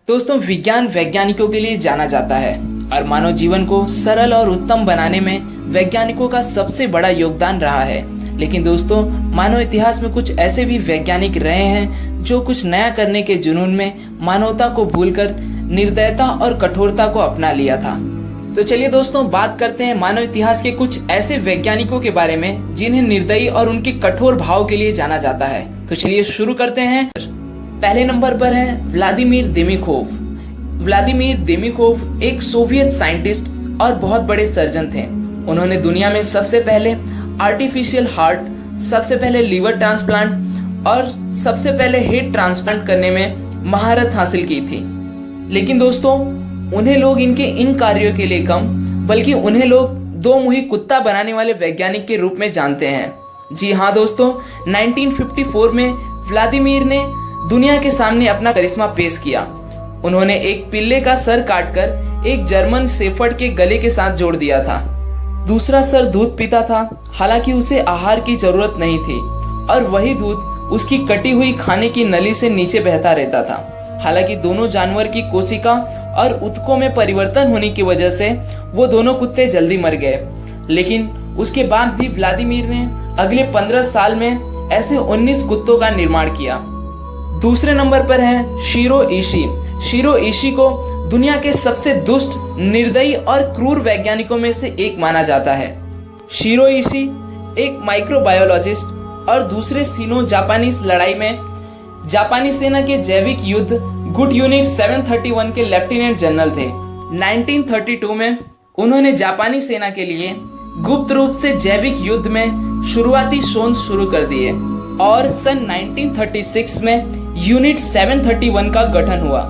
दोस्तों, विज्ञान वैज्ञानिकों के लिए जाना जाता है और मानव जीवन को सरल और उत्तम बनाने में वैज्ञानिकों का सबसे बड़ा योगदान रहा है। लेकिन दोस्तों, मानव इतिहास में कुछ ऐसे भी वैज्ञानिक रहे हैं जो कुछ नया करने के जुनून में मानवता को भूलकर निर्दयता और कठोरता को अपना लिया था। तो चलिए दोस्तों, बात करते हैं मानव इतिहास के कुछ ऐसे वैज्ञानिकों के बारे में जिन्हें निर्दयी और उनके कठोर भाव के लिए जाना जाता है। तो चलिए शुरू करते हैं। पहले नंबर पर है व्लादिमीर देमिखोव। व्लादिमीर देमिखोव एक सोवियत साइंटिस्ट और बहुत बड़े सर्जन थे। उन्होंने दुनिया में सबसे पहले आर्टिफिशियल हार्ट, सबसे पहले लीवर ट्रांसप्लांट और सबसे पहले हेड ट्रांसप्लांट करने में महारत हासिल की थी। लेकिन दोस्तों, उन्हें लोग इनके इन कार्यों के लिए कम बल्कि उन्हें लोग दो मुही कुत्ता बनाने वाले वैज्ञानिक के रूप में जानते हैं। जी हाँ दोस्तों, 1954 में व्लादिमीर ने दुनिया के सामने अपना करिश्मा पेश किया। उन्होंने एक पिल्ले का सर काटकर एक जर्मन शेफर्ड के गले के साथ जोड़ दिया था। दूसरा सर दूध पीता था, हालांकि उसे आहार की जरूरत नहीं थी और वही दूध उसकी कटी हुई खाने की नली से नीचे बहता रहता था। हालांकि दोनों जानवर की कोशिका और ऊतकों में परिवर्तन होने की वजह से वो दोनों कुत्ते जल्दी मर गए। लेकिन उसके बाद भी व्लादिमीर ने अगले 15 साल में ऐसे 19 कुत्तों का निर्माण किया। दूसरे नंबर पर है शीरो इशी। शीरो इशी को दुनिया के सबसे दुष्ट, निर्दयी और क्रूर वैज्ञानिकों में से एक माना जाता है। शीरो इशी एक माइक्रोबायोलॉजिस्ट और दूसरे सीनो जापानीज लड़ाई में जापानी सेना के जैविक युद्ध गुड यूनिट 731 के लेफ्टिनेंट जनरल थे। 1932 में उन्होंने जापानी सेना के लिए गुप्त रूप से जैविक युद्ध में शुरुआती शोध शुरू कर दिए और सन 1936 में यूनिट 731 का गठन हुआ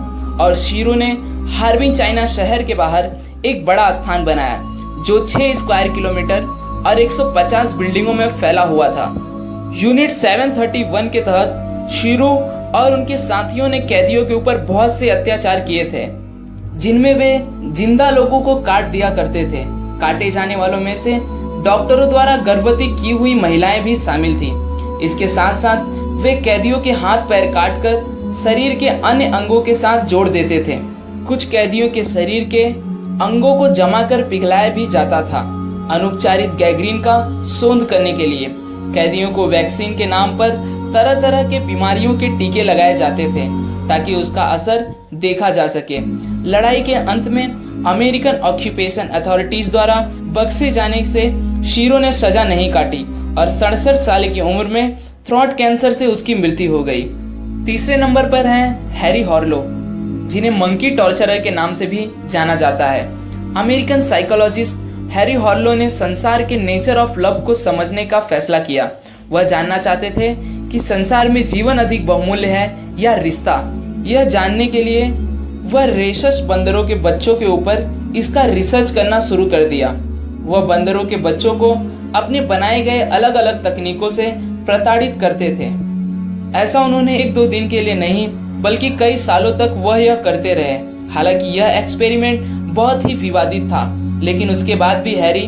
और शीरो ने हार्बिन चाइना शहर के बाहर एक बड़ा स्थान बनाया जो 6 स्क्वायर किलोमीटर और 150 बिल्डिंगों में फैला हुआ था। यूनिट 731 के तहत शीरो और उनके साथियों ने कैदियों के ऊपर बहुत से अत्याचार किए थे, जिनमें वे जिंदा लोगों को काट दिया करते थे। काटे जाने वालों में से डॉक्टरों द्वारा गर्भवती की हुई महिलाएं भी शामिल थीं। इसके साथ साथ वे कैदियों के हाथ पैर काटकर शरीर के अन्य अंगों के साथ जोड़ देते थे। कुछ कैदियों के शरीर के अंगों को जमाकर पिघलाया भी जाता था अनुपचारित गैंग्रीन का शोध करने के लिए। कैदियों को वैक्सीन के नाम पर तरह तरह के बीमारियों के टीके लगाए जाते थे ताकि उसका असर देखा जा सके। लड़ाई के अंत में अमेरिकन ऑक्यूपेशन अथॉरिटीज द्वारा बख्शे जाने से शीरो ने सजा नहीं काटी और 67 साल की उम्र में थ्रोट कैंसर से उसकी मृत्यु हो गई। तीसरे नंबर पर हैं हैरी हार्लो, जिन्हें मंकी टॉर्चरर के नाम से भी जाना जाता है। अमेरिकन साइकोलॉजिस्ट हैरी हार्लो ने संसार के नेचर ऑफ लव को समझने का फैसला किया। वह जानना चाहते थे कि संसार में जीवन अधिक बहुमूल्य है या रिश्ता। यह जानने के लिए वह रेशस बंदरों के बच्चों के ऊपर इसका रिसर्च करना शुरू कर दिया। वह बंदरों के बच्चों को अपने बनाए गए अलग अलग तकनीकों से प्रताड़ित करते थे। ऐसा उन्होंने 1-2 दिन के लिए नहीं बल्कि कई सालों तक वह यह करते रहे। हालांकि यह एक्सपेरिमेंट बहुत ही विवादित था, लेकिन उसके बाद भी हैरी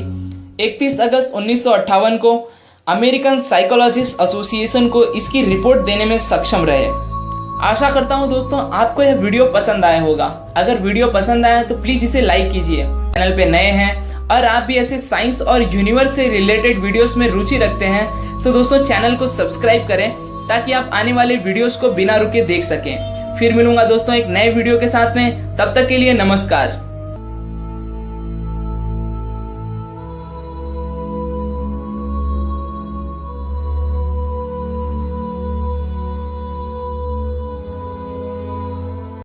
31 अगस्त 1958 को अमेरिकन साइकोलॉजिस्ट एसोसिएशन को इसकी रिपोर्ट देने में सक्षम रहे। आशा करता हूं दोस्तों आपको यह वीडियो पसंद आया होगा। अगर वीडियो पसंद आया तो प्लीज इसे लाइक कीजिए। चैनल पे नए हैं और आप भी ऐसे साइंस और यूनिवर्स से रिलेटेड वीडियोस में रुचि रखते हैं तो दोस्तों चैनल को सब्सक्राइब करें ताकि आप आने वाले वीडियोस को बिना रुके देख सकें। फिर मिलूंगा दोस्तों एक नए वीडियो के साथ में, तब तक के लिए नमस्कार।